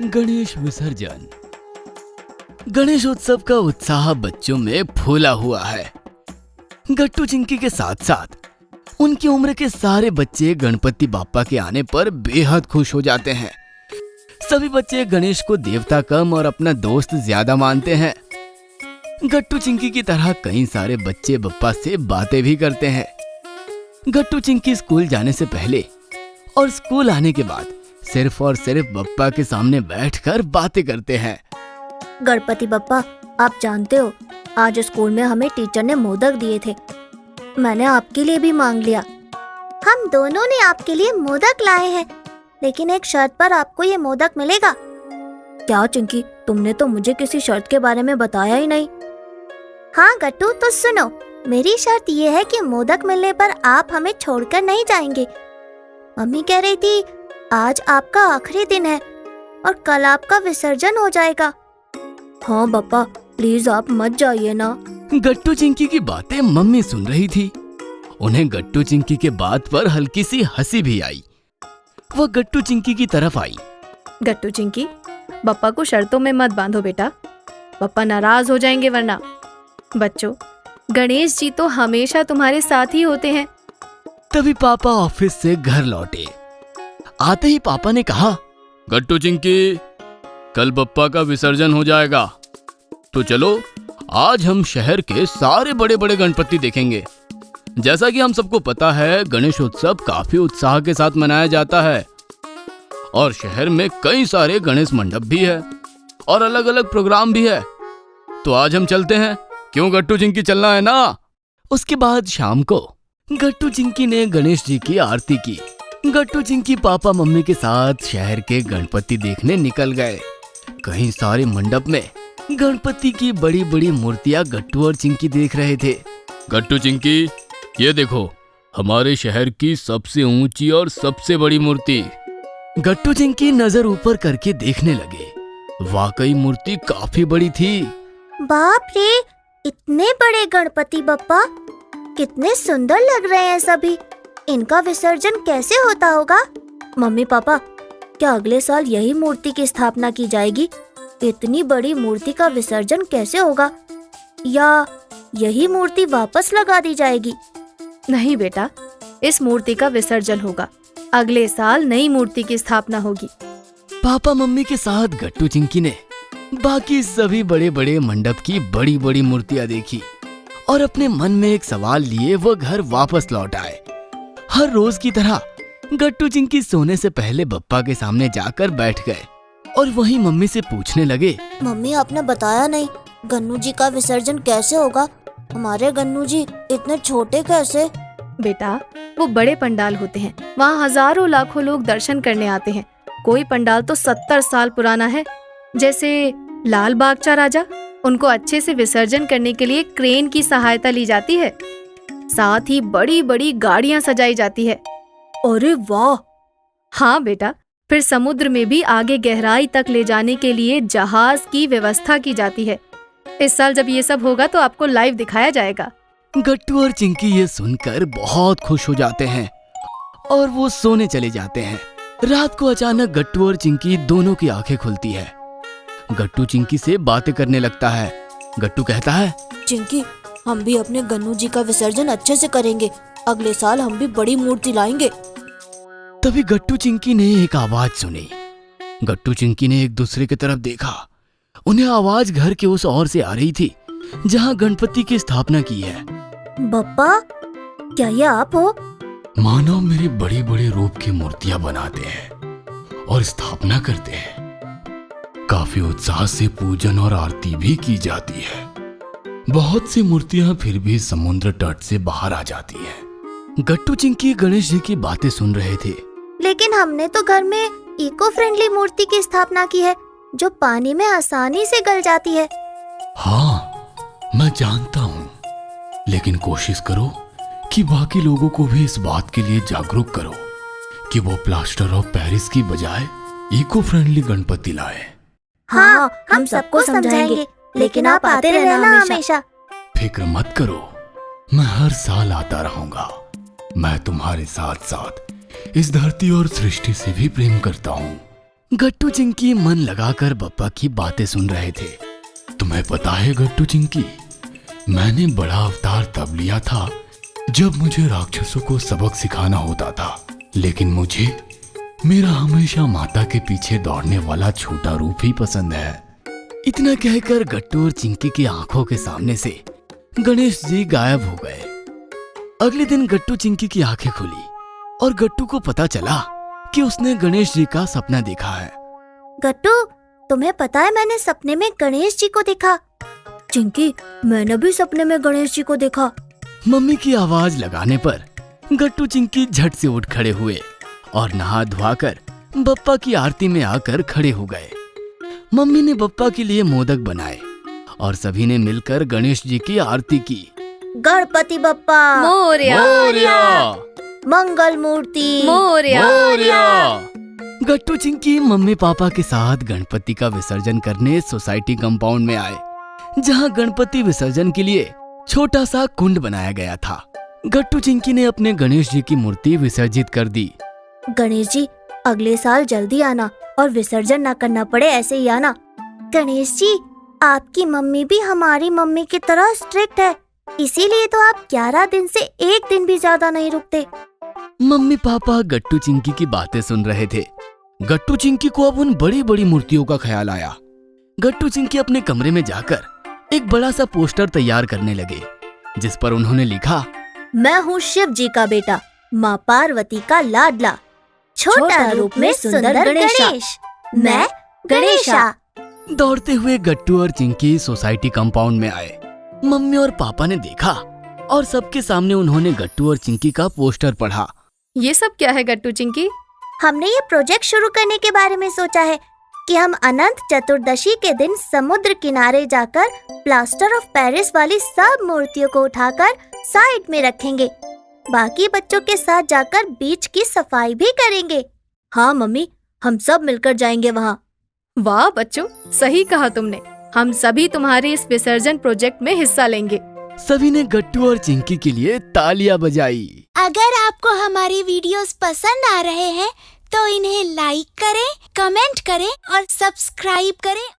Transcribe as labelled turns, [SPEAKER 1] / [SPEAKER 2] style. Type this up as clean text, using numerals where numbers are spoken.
[SPEAKER 1] गणेश विसर्जन। गणेश उत्सव का उत्साह बच्चों में फूला हुआ है। गट्टू चिंकी के साथ साथ उनकी उम्र के सारे बच्चे गणपति बाप्पा के आने पर बेहद खुश हो जाते हैं। सभी बच्चे गणेश को देवता कम और अपना दोस्त ज्यादा मानते हैं। गट्टू चिंकी की तरह कई सारे बच्चे बप्पा से बातें भी करते हैं। गट्टू चिंकी स्कूल जाने से पहले और स्कूल आने के बाद सिर्फ और सिर्फ बप्पा के सामने बैठकर बातें करते हैं।
[SPEAKER 2] गणपति बप्पा, आप जानते हो आज स्कूल में हमें टीचर ने मोदक दिए थे। मैंने आपके लिए भी मांग लिया। हम दोनों ने आपके लिए मोदक लाए हैं, लेकिन एक शर्त पर आपको ये मोदक मिलेगा। क्या चिंकी, तुमने तो मुझे किसी शर्त के बारे में बताया ही नहीं। हाँ गट्टू, तो सुनो, मेरी शर्त ये है कि मोदक मिलने पर आप हमें छोड़कर नहीं जाएंगे। मम्मी कह रही थी आज आपका आखिरी दिन है और कल आपका विसर्जन हो जाएगा। हाँ बप्पा, प्लीज आप मत जाइए ना।
[SPEAKER 1] गट्टू चिंकी की बातें मम्मी सुन रही थी। उन्हें गट्टू चिंकी के बात पर हल्की सी हंसी भी आई। वह गट्टू चिंकी की तरफ आई।
[SPEAKER 3] गट्टू चिंकी, बप्पा को शर्तों में मत बांधो बेटा, बप्पा नाराज हो जाएंगे वरना। बच्चों, गणेश जी तो हमेशा तुम्हारे साथ ही होते हैं।
[SPEAKER 1] तभी पापा ऑफिस से घर लौटे। आते ही पापा ने कहा, गट्टू चिंकी, कल बप्पा का विसर्जन हो जाएगा, तो चलो आज हम शहर के सारे बड़े बड़े गणपति देखेंगे। जैसा कि हम सबको पता है, गणेश उत्सव काफी उत्साह के साथ मनाया जाता है और शहर में कई सारे गणेश मंडप भी है और अलग अलग प्रोग्राम भी है। तो आज हम चलते हैं, क्यों गट्टू चिंकी, चलना है ना? उसके बाद शाम को गट्टू चिंकी ने गणेश जी की आरती की। गट्टू चिंकी पापा मम्मी के साथ शहर के गणपति देखने निकल गए। कई सारे मंडप में गणपति की बड़ी बड़ी मूर्तियां गट्टू और चिंकी देख रहे थे। गट्टू चिंकी, ये देखो हमारे शहर की सबसे ऊंची और सबसे बड़ी मूर्ति। गट्टू चिंकी नजर ऊपर करके देखने लगे। वाकई मूर्ति काफी बड़ी थी।
[SPEAKER 2] बाप रे, इतने बड़े गणपति बप्पा, कितने सुंदर लग रहे हैं सभी। इनका विसर्जन कैसे होता होगा? मम्मी पापा, क्या अगले साल यही मूर्ति की स्थापना की जाएगी? इतनी बड़ी मूर्ति का विसर्जन कैसे होगा? या यही मूर्ति वापस लगा दी जाएगी?
[SPEAKER 3] नहीं बेटा, इस मूर्ति का विसर्जन होगा। अगले साल नई मूर्ति की स्थापना होगी।
[SPEAKER 1] पापा मम्मी के साथ गट्टू चिंकी ने बाकी सभी बड़े बड़े मंडप की बड़ी बड़ी मूर्तियां देखी और अपने मन में एक सवाल लिए वो घर वापस लौट आए। हर रोज की तरह गट्टू चिंकी सोने से पहले बप्पा के सामने जाकर बैठ गए और वहीं मम्मी से पूछने लगे,
[SPEAKER 2] मम्मी आपने बताया नहीं, गन्नू जी का विसर्जन कैसे होगा? हमारे गन्नू जी इतने छोटे कैसे?
[SPEAKER 3] बेटा, वो बड़े पंडाल होते हैं, वहाँ हजारों लाखों लोग दर्शन करने आते हैं। कोई पंडाल तो 70 साल पुराना है। जैसे लाल बागचा राजा, उनको अच्छे से विसर्जन करने के लिए क्रेन की सहायता ली जाती है। साथ ही बड़ी बड़ी गाड़ियां सजाई जाती है। अरे वाह! हाँ बेटा, फिर समुद्र में भी आगे गहराई तक ले जाने के लिए जहाज की व्यवस्था की जाती है। इस साल जब ये सब होगा तो आपको लाइव दिखाया जाएगा।
[SPEAKER 1] गट्टू और चिंकी ये सुनकर बहुत खुश हो जाते हैं और वो सोने चले जाते हैं। रात को अचानक गट्टू और चिंकी दोनों की आंखें खुलती है। गट्टू चिंकी से बातें करने लगता है। गट्टू कहता है,
[SPEAKER 2] चिंकी, हम भी अपने गन्नू जी का विसर्जन अच्छे से करेंगे। अगले साल हम भी बड़ी मूर्ति लाएंगे।
[SPEAKER 1] तभी गट्टू चिंकी ने एक आवाज सुनी। गट्टू चिंकी ने एक दूसरे की तरफ देखा। उन्हें आवाज घर के उस ओर से आ रही थी जहाँ गणपति की स्थापना की है।
[SPEAKER 2] बप्पा, क्या ये आप हो?
[SPEAKER 1] मानव मेरे बड़े बड़े रूप की मूर्तियां बनाते हैं और स्थापना करते हैं। काफी उत्साह से पूजन और आरती भी की जाती है। बहुत सी मूर्तियां फिर भी समुद्र तट से बाहर आ जाती हैं। गट्टू चिंकी गणेश जी की बातें सुन रहे थे।
[SPEAKER 2] लेकिन हमने तो घर में इको फ्रेंडली मूर्ति की स्थापना की है, जो पानी में आसानी से गल जाती है।
[SPEAKER 1] हाँ, मैं जानता हूँ, लेकिन कोशिश करो कि बाकी लोगों को भी इस बात के लिए जागरूक करो कि वो प्लास्टर ऑफ पेरिस की बजाय इको फ्रेंडली गणपति लाए।
[SPEAKER 2] हाँ, हम सबको समझाएंगे, लेकिन आप आते रहना हमेशा।
[SPEAKER 1] फिक्र मत करो, मैं हर साल आता रहूंगा। मैं तुम्हारे साथ साथ इस धरती और सृष्टि से भी प्रेम करता हूँ। गट्टू चिंकी मन लगाकर बप्पा की बातें सुन रहे थे। तुम्हें पता है गट्टू चिंकी, मैंने बड़ा अवतार तब लिया था जब मुझे राक्षसों को सबक सिखाना होता था, लेकिन मुझे मेरा हमेशा माता के पीछे दौड़ने वाला छोटा रूप ही पसंद है। इतना कहकर गट्टू और चिंकी की आंखों के सामने से गणेश जी गायब हो गए। अगले दिन गट्टू चिंकी की आंखें खुली और गट्टू को पता चला कि उसने गणेश जी का सपना देखा है।
[SPEAKER 2] गट्टू, तुम्हें पता है मैंने सपने में गणेश जी को देखा। चिंकी, मैंने भी सपने में गणेश जी को देखा।
[SPEAKER 1] मम्मी की आवाज लगाने पर गट्टू चिंकी झट से उठ खड़े हुए और नहा धोकर बप्पा की आरती में आकर खड़े हो गए। मम्मी ने बप्पा के लिए मोदक बनाए और सभी ने मिलकर गणेश जी की आरती की।
[SPEAKER 2] गणपति बप्पा
[SPEAKER 3] मोरया,
[SPEAKER 1] मोरया,
[SPEAKER 2] मंगल मूर्ति
[SPEAKER 3] मोरया।
[SPEAKER 1] मोरया। गट्टू चिंकी मम्मी पापा के साथ गणपति का विसर्जन करने सोसाइटी कंपाउंड में आए, जहां गणपति विसर्जन के लिए छोटा सा कुंड बनाया गया था। गट्टू चिंकी ने अपने गणेश जी की मूर्ति विसर्जित कर दी।
[SPEAKER 2] गणेश जी, अगले साल जल्दी आना और विसर्जन ना करना पड़े ऐसे ही आना। गणेश जी, आपकी मम्मी भी हमारी मम्मी की तरह स्ट्रिक्ट है, इसीलिए तो आप 11 दिन से एक दिन भी ज्यादा नहीं रुकते।
[SPEAKER 1] मम्मी पापा गट्टू चिंकी की बातें सुन रहे थे। गट्टू चिंकी को अब उन बड़ी बड़ी मूर्तियों का ख्याल आया। गट्टू चिंकी अपने कमरे में जाकर एक बड़ा सा पोस्टर तैयार करने लगे, जिस पर उन्होंने लिखा,
[SPEAKER 2] मैं हूँ शिव जी का बेटा, माँ पार्वती का लाडला, छोटा रूप में सुंदर गणेश, मैं गणेशा।
[SPEAKER 1] दौड़ते हुए गट्टू और चिंकी सोसाइटी कंपाउंड में आए। मम्मी और पापा ने देखा और सबके सामने उन्होंने गट्टू और चिंकी का पोस्टर पढ़ा।
[SPEAKER 3] ये सब क्या है गट्टू चिंकी?
[SPEAKER 2] हमने ये प्रोजेक्ट शुरू करने के बारे में सोचा है कि हम अनंत चतुर्दशी के दिन समुद्र किनारे जाकर प्लास्टर ऑफ पेरिस वाली सब मूर्तियों को उठाकर साइड में रखेंगे। बाकी बच्चों के साथ जाकर बीच की सफाई भी करेंगे। हाँ मम्मी, हम सब मिलकर जाएंगे वहाँ।
[SPEAKER 3] वाह बच्चों, सही कहा तुमने। हम सभी तुम्हारे इस विसर्जन प्रोजेक्ट में हिस्सा लेंगे।
[SPEAKER 1] सभी ने गट्टू और चिंकी के लिए तालियां बजाई।
[SPEAKER 2] अगर आपको हमारी वीडियोस पसंद आ रहे हैं तो इन्हें लाइक करें, कमेंट करें और सब्सक्राइब करें।